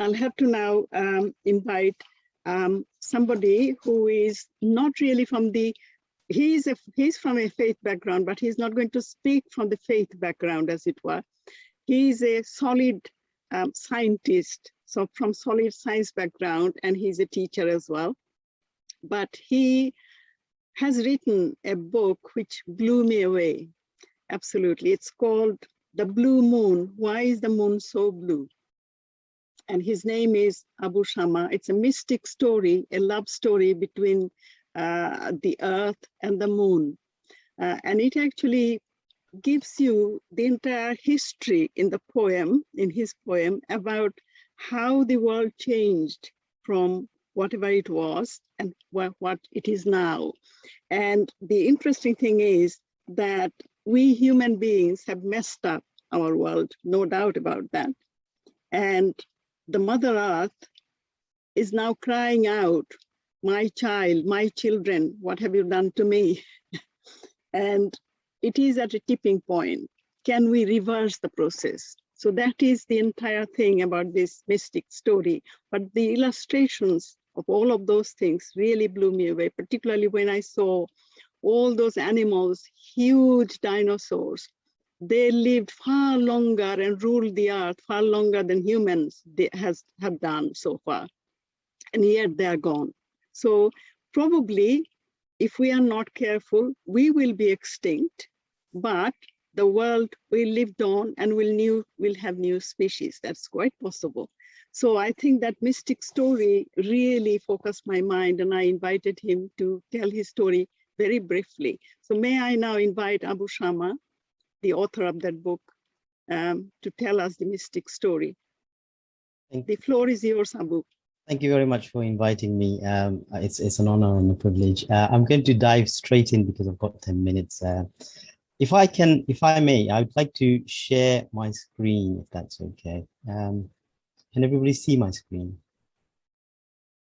I'll have to now invite somebody who is not really from the, he's from a faith background, but he's not going to speak from the faith background, as it were. He's a solid scientist, so from solid science background, and he's a teacher as well. But he has written a book which blew me away. Absolutely. It's called The Blue Moon. Why is the moon so blue? And his name is Abu Shama. It's a mystic story, a love story between the earth and the moon. And it actually gives you the entire history in the poem, in his poem, about how the world changed from whatever it was and what it is now. And the interesting thing is that we human beings have messed up our world, no doubt about that. And the Mother Earth is now crying out, my child, my children, what have you done to me? And it is at a tipping point. Can we reverse the process? So that is the entire thing about this mystic story. But the illustrations of all of those things really blew me away, particularly when I saw all those animals, huge dinosaurs. They lived far longer and ruled the earth far longer than humans have done so far. And yet they are gone. So probably if we are not careful, we will be extinct, but the world will live on and will have new species. That's quite possible. So I think that mystic story really focused my mind, and I invited him to tell his story very briefly. So may I now invite Abu Shama, the author of that book, to tell us the mystic story. The floor is yours, Abu. Thank you very much for inviting me. It's an honor and a privilege. I'm going to dive straight in because I've got 10 minutes. If I may, I would like to share my screen, if that's okay. Can everybody see my screen?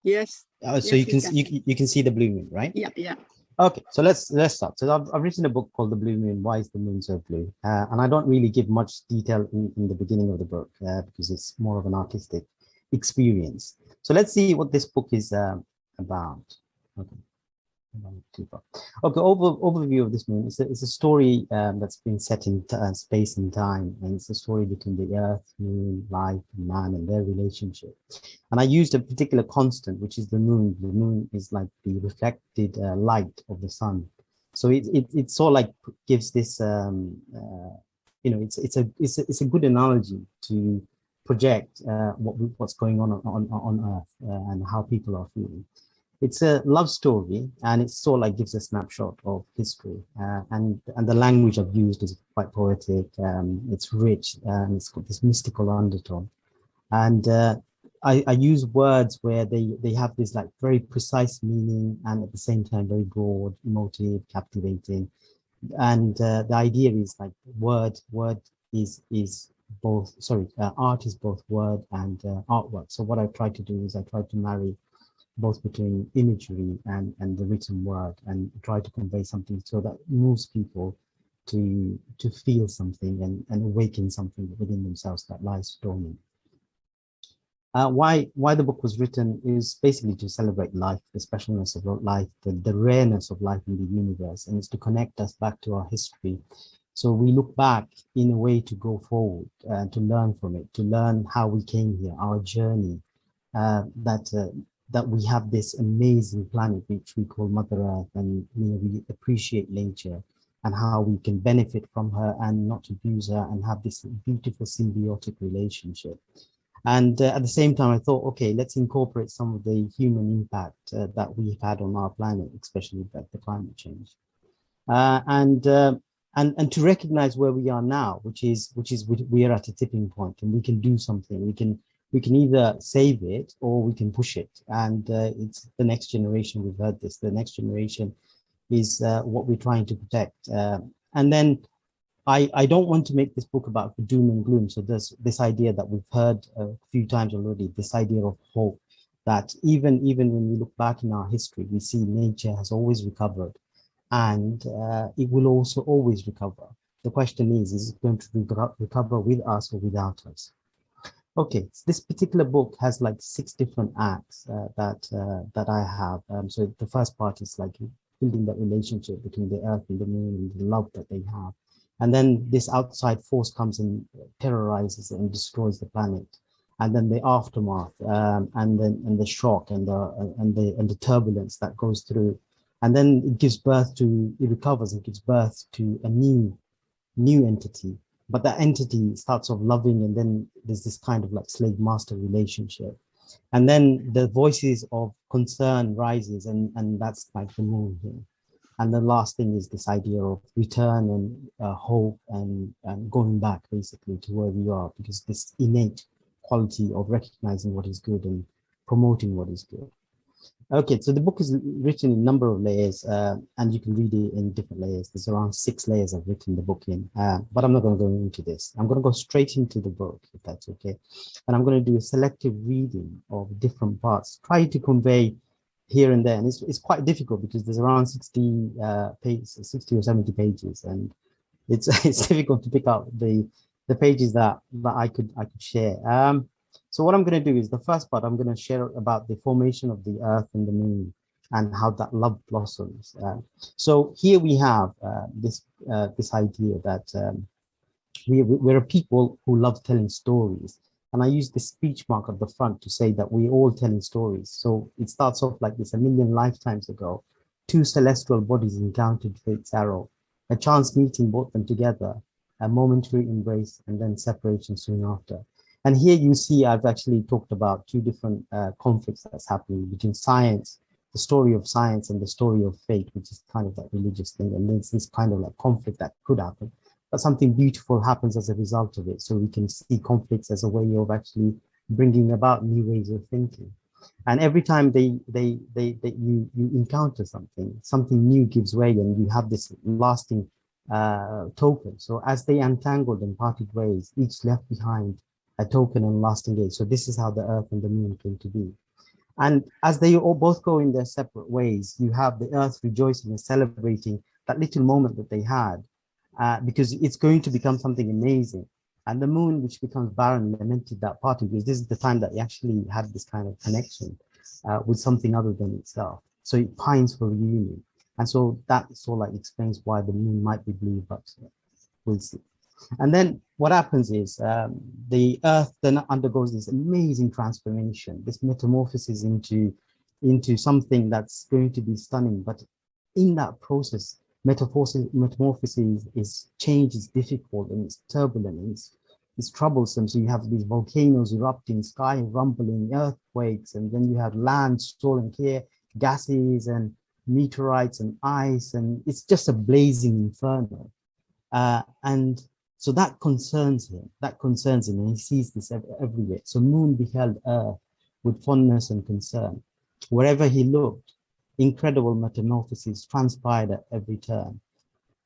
Yes. So yes, you can see the blue moon, right? Yeah, yeah. Okay, so let's start. So I've written a book called The Blue Moon. Why is the moon so blue? And I don't really give much detail in the beginning of the book because it's more of an artistic experience. So let's see what this book is about. Okay. Okay, overview of this moon. It's a story that's been set in space and time, and it's a story between the earth, moon, life, and man, and their relationship. And I used a particular constant, which is the moon. The moon is like the reflected light of the sun. So it sort of like gives this, you know, it's a good analogy to project what's going on Earth and how people are feeling. It's a love story, and it sort of like gives a snapshot of history, and the language I've used is quite poetic. It's rich, and it's got this mystical undertone. And I use words where they have this like very precise meaning, and at the same time very broad, emotive, captivating. And the idea is like word is both. Sorry, art is both word and artwork. So what I try to do is I try to marry both between imagery and the written word, and try to convey something so that moves people to feel something and awaken something within themselves that lies dormant. Why the book was written is basically to celebrate life, the specialness of life, the rareness of life in the universe, and it's to connect us back to our history. So we look back in a way to go forward, to learn from it, to learn how we came here, our journey, that we have this amazing planet which we call Mother Earth, and we appreciate nature and how we can benefit from her and not abuse her and have this beautiful symbiotic relationship. And at the same time, I thought, okay, let's incorporate some of the human impact that we've had on our planet, especially the climate change, and to recognize where we are now, which is we are at a tipping point, and we can do something. We can either save it or we can push it. And it's the next generation. We've heard this. The next generation is what we're trying to protect. And then I don't want to make this book about doom and gloom. So there's this idea that we've heard a few times already, this idea of hope, that even when we look back in our history, we see nature has always recovered, and it will also always recover. The question is it going to recover with us or without us? Okay, so this particular book has like 6 different acts that I have. So the first part is like building that relationship between the earth and the moon and the love that they have. And then this outside force comes and terrorizes and destroys the planet. And then the aftermath, and then and the shock and the turbulence that goes through. And then it recovers and gives birth to a new entity, but that entity starts off loving, and then there's this kind of like slave master relationship, and then the voices of concern rises, and that's like the moon here. And the last thing is this idea of return and hope, and going back basically to where we are, because this innate quality of recognizing what is good and promoting what is good. Okay, so the book is written in a number of layers, and you can read it in different layers. There's around 6 layers I've written the book in, but I'm not going to go into this. I'm going to go straight into the book, if that's okay. And I'm going to do a selective reading of different parts, try to convey here and there. And it's quite difficult because there's around 60 pages, 60 or 70 pages, and it's it's difficult to pick out the pages that I could share. So what I'm going to do is the first part, I'm going to share about the formation of the earth and the moon and how that love blossoms. So here we have this idea that we're a people who love telling stories. And I use the speech mark at the front to say that we're all telling stories. So it starts off like this: a million lifetimes ago, two celestial bodies encountered fate's arrow. A chance meeting brought them together, a momentary embrace, and then separation soon after. And here you see I've actually talked about 2 different conflicts that's happening between science, the story of science, and the story of fate, which is kind of that religious thing. And there's this kind of like conflict that could happen, but something beautiful happens as a result of it. So we can see conflicts as a way of actually bringing about new ways of thinking. And every time you encounter something new gives way, and you have this lasting token. So as they untangled and parted ways, each left behind a token and lasting age. So this is how the earth and the moon came to be. And as they all both go in their separate ways, you have the earth rejoicing and celebrating that little moment that they had, because it's going to become something amazing. And the moon, which becomes barren, lamented that parting, because this is the time that it actually had this kind of connection with something other than itself. So it pines for reunion. And so that sort of like explains why the moon might be blue, but we'll see. And then what happens is the earth then undergoes this amazing transformation, this metamorphosis into something that's going to be stunning. But in that process, metamorphosis is change is difficult, and it's turbulent, and it's troublesome. So you have these volcanoes erupting, sky rumbling, earthquakes, and then you have land storing here, gases and meteorites and ice, and it's just a blazing inferno. And so that concerns him, and he sees this everywhere. So moon beheld earth with fondness and concern. Wherever he looked, incredible metamorphoses transpired at every turn.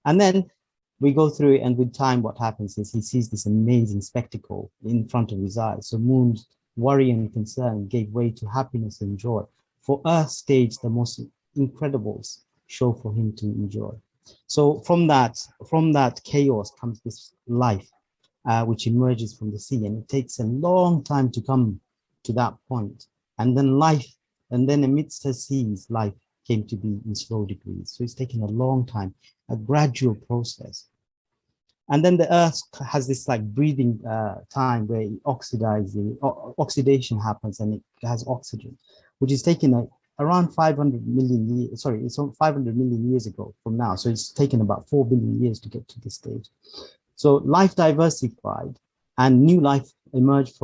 And then we go through it, and with time, what happens is he sees this amazing spectacle in front of his eyes. So moon's worry and concern gave way to happiness and joy. For earth staged the most incredible show for him to enjoy. So from that chaos comes this life, which emerges from the sea, and it takes a long time to come to that point. And then amidst the seas, life came to be in slow degrees. So it's taken a long time, a gradual process. And then the earth has this like breathing time where it oxidation happens, and it has oxygen, which is taken around 500 million years, sorry, it's 500 million years ago from now. So it's taken about 4 billion years to get to this stage. So life diversified, and new life emerged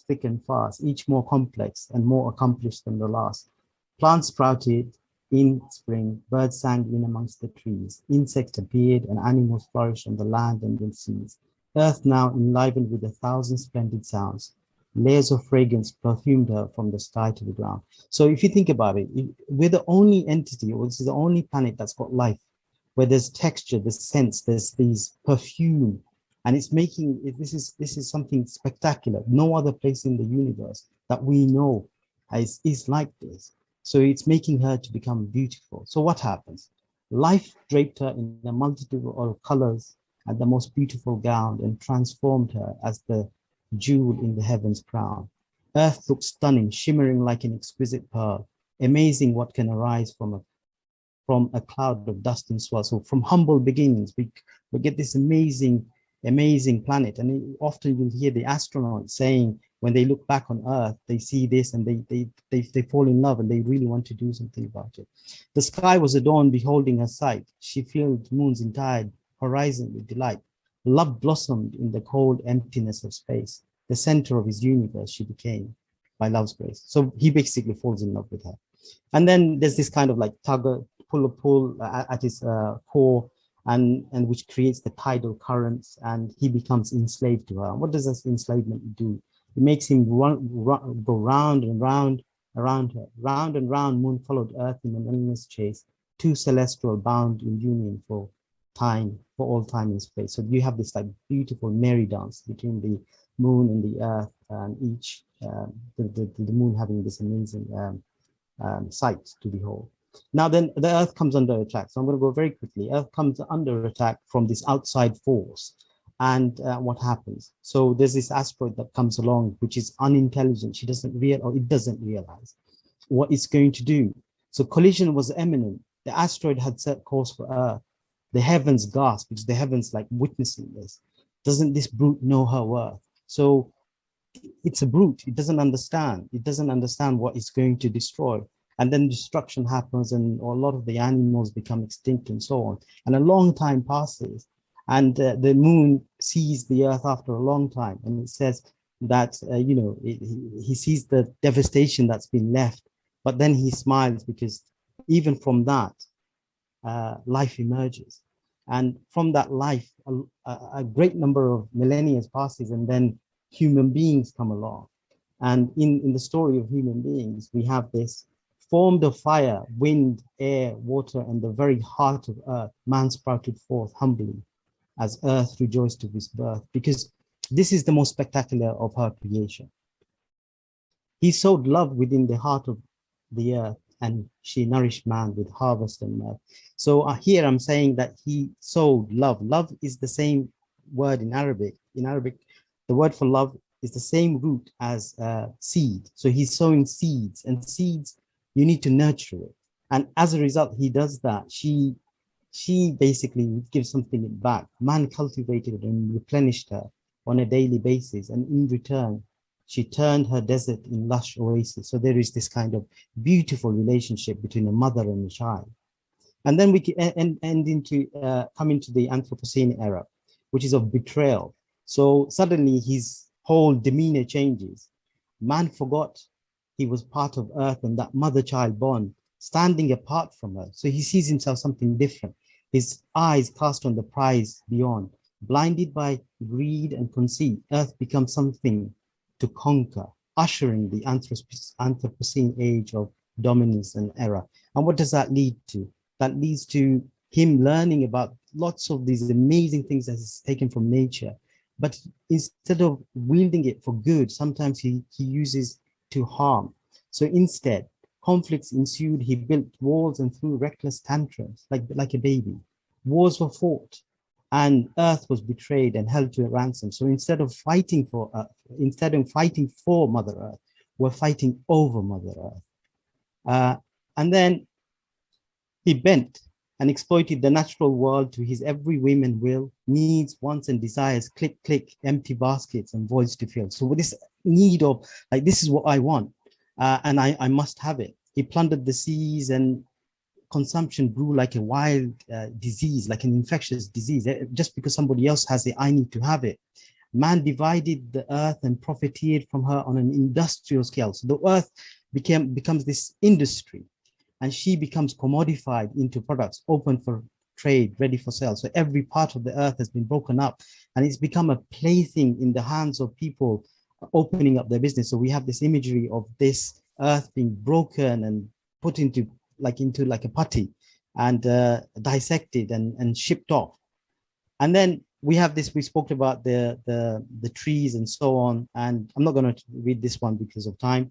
thick and fast, each more complex and more accomplished than the last. Plants sprouted in spring, birds sang in amongst the trees, insects appeared, and animals flourished on the land and the seas. Earth now enlivened with 1,000 splendid sounds. Layers of fragrance perfumed her from the sky to the ground. So if you think about it, we're the only entity, or this is the only planet that's got life, where there's texture, there's sense, there's these perfume, and it's making this is something spectacular. No other place in the universe that we know is like this. So it's making her to become beautiful. So what happens? Life draped her in a multitude of colors and the most beautiful gown, and transformed her as the jewel in the heavens crown. Earth looks stunning, shimmering like an exquisite pearl. Amazing what can arise from a cloud of dust and swirl. So from humble beginnings, we get this amazing planet. And often you'll hear the astronauts saying, when they look back on Earth, they see this and they fall in love and they really want to do something about it. The sky was adorned, beholding her sight. She filled moon's entire horizon with delight. Love blossomed in the cold emptiness of space. The center of his universe she became by love's grace. So he basically falls in love with her. And then there's this kind of like pull at his core, and which creates the tidal currents, and he becomes enslaved to her. What does this enslavement do? It makes him go round and round around her. Round and round, moon followed earth in an endless chase, two celestial bound in union for time, for all time and space. So you have this like beautiful merry dance between the moon and the earth, and each the moon having this amazing sight to behold. Now then, the Earth comes under attack. So I'm going to go very quickly. Earth comes under attack from this outside force. And what happens? So there's this asteroid that comes along, which is unintelligent. It doesn't realize what it's going to do. So collision was imminent. The asteroid had set course for Earth. The heavens gasped, because the heavens like witnessing this. Doesn't this brute know her worth? So it's a brute. It doesn't understand. It doesn't understand what it's going to destroy. And then destruction happens, and a lot of the animals become extinct and so on. And a long time passes, and the moon sees the earth after a long time. And it says that, he sees the devastation that's been left, but then he smiles, because even from that, life emerges. And from that life, a great number of millennia passes, and then human beings come along. And in the story of human beings, we have this formed of fire, wind, air, water, and the very heart of earth. Man sprouted forth humbly as earth rejoiced of his birth, because this is the most spectacular of her creation. He sowed love within the heart of the earth, and she nourished man with harvest and mirth. So here I'm saying that he sowed love. Love is the same word in Arabic. In Arabic, the word for love is the same root as seed. So he's sowing seeds, and seeds, you need to nurture it. And as a result, he does that. She basically gives something back. Man cultivated and replenished her on a daily basis. And in return, she turned her desert in lush oasis. So there is this kind of beautiful relationship between a mother and a child. And then we can come into the Anthropocene era, which is of betrayal. So suddenly his whole demeanor changes. Man forgot he was part of earth and that mother-child bond, standing apart from her. So he sees himself something different. His eyes cast on the prize beyond. Blinded by greed and conceit, earth becomes something to conquer, ushering the Anthropocene age of dominance and error. And what does that lead to? That leads to him learning about lots of these amazing things that he's taken from nature. But instead of wielding it for good, sometimes he uses to harm. So instead, conflicts ensued. He built walls and threw reckless tantrums like a baby. Wars were fought, and earth was betrayed and held to a ransom. So instead of fighting for Mother Earth, we're fighting over Mother Earth. And then he bent and exploited the natural world to his every whim and will, needs, wants, and desires, click, click, empty baskets and voids to fill. So with this need of, like, this is what I want, and I must have it. He plundered the seas, and consumption grew like a wild disease, like an infectious disease. Just because somebody else has it, I need to have it. Man divided the earth and profiteered from her on an industrial scale. So the earth becomes this industry, and she becomes commodified into products open for trade, ready for sale. So every part of the earth has been broken up, and it's become a plaything in the hands of people opening up their business. So we have this imagery of this earth being broken and put into like a putty, and dissected and shipped off. And then we have this, we spoke about the trees and so on, and I'm not going to read this one because of time.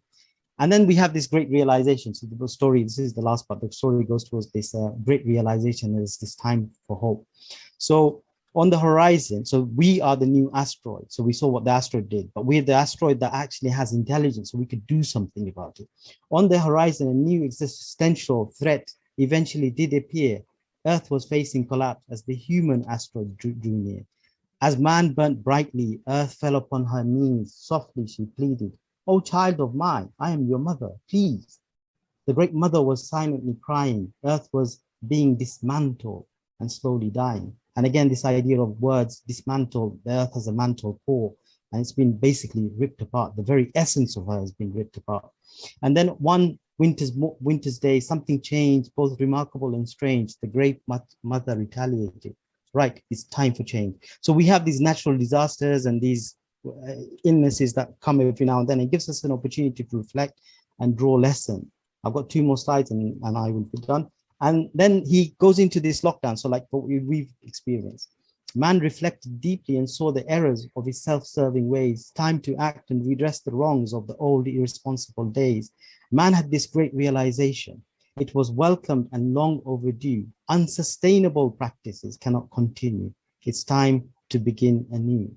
And then we have this great realization. So the story, this is the last part, the story goes towards this great realization. There's this time for hope. So On the horizon, so we are the new asteroid. So we saw what the asteroid did, but we're the asteroid that actually has intelligence, so we could do something about it. On the horizon, a new existential threat eventually did appear. Earth was facing collapse as the human asteroid drew near. As man burnt brightly, Earth fell upon her knees. Softly she pleaded, "O child of mine, I am your mother, please." The great mother was silently crying. Earth was being dismantled and slowly dying. And again, this idea of words, dismantle, the earth has a mantle core, and it's been basically ripped apart. The very essence of her has been ripped apart. And then one winter's day, something changed, both remarkable and strange. The great mother retaliated. Right, it's time for change. So we have these natural disasters and these illnesses that come every now and then. It gives us an opportunity to reflect and draw lessons. I've got 2 more slides and I will be done. And then he goes into this lockdown. So like what we've experienced, man reflected deeply and saw the errors of his self-serving ways. Time to act and redress the wrongs of the old irresponsible days. Man had this great realization. It was welcomed and long overdue. Unsustainable practices cannot continue. It's time to begin anew.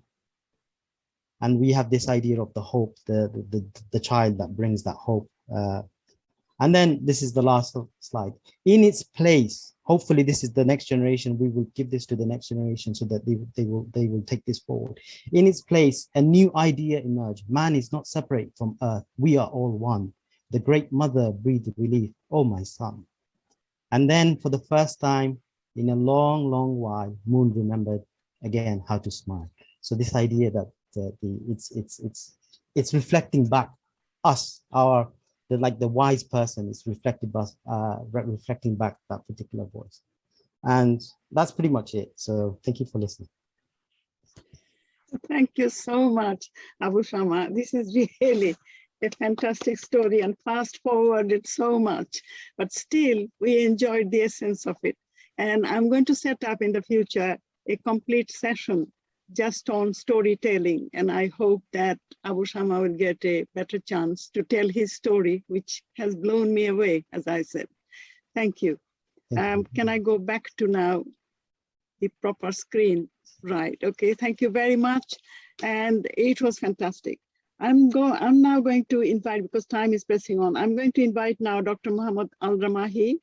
And we have this idea of the hope, the child that brings that hope. And then this is the last slide. In its place, hopefully this is the next generation. We will give this to the next generation so that they will take this forward. In its place, a new idea emerged. Man is not separate from earth. We are all one. The great mother breathed relief. Oh, my son. And then for the first time in a long, long while, Moon remembered again how to smile. So this idea that it's reflecting back us, like the wise person is reflecting back that particular voice. And that's pretty much it. So thank you for listening. Thank you so much, Abu Shama. This is really a fantastic story and fast forwarded so much, but still we enjoyed the essence of it. And I'm going to set up in the future a complete session just on storytelling. And I hope that Abu Shama will get a better chance to tell his story, which has blown me away, as I said. Thank you. Can I go back to now the proper screen? Right, okay, thank you very much. And it was fantastic. I'm now going to invite, because time is pressing on, I'm going to invite now Dr. Muhammad Al-Ramahi,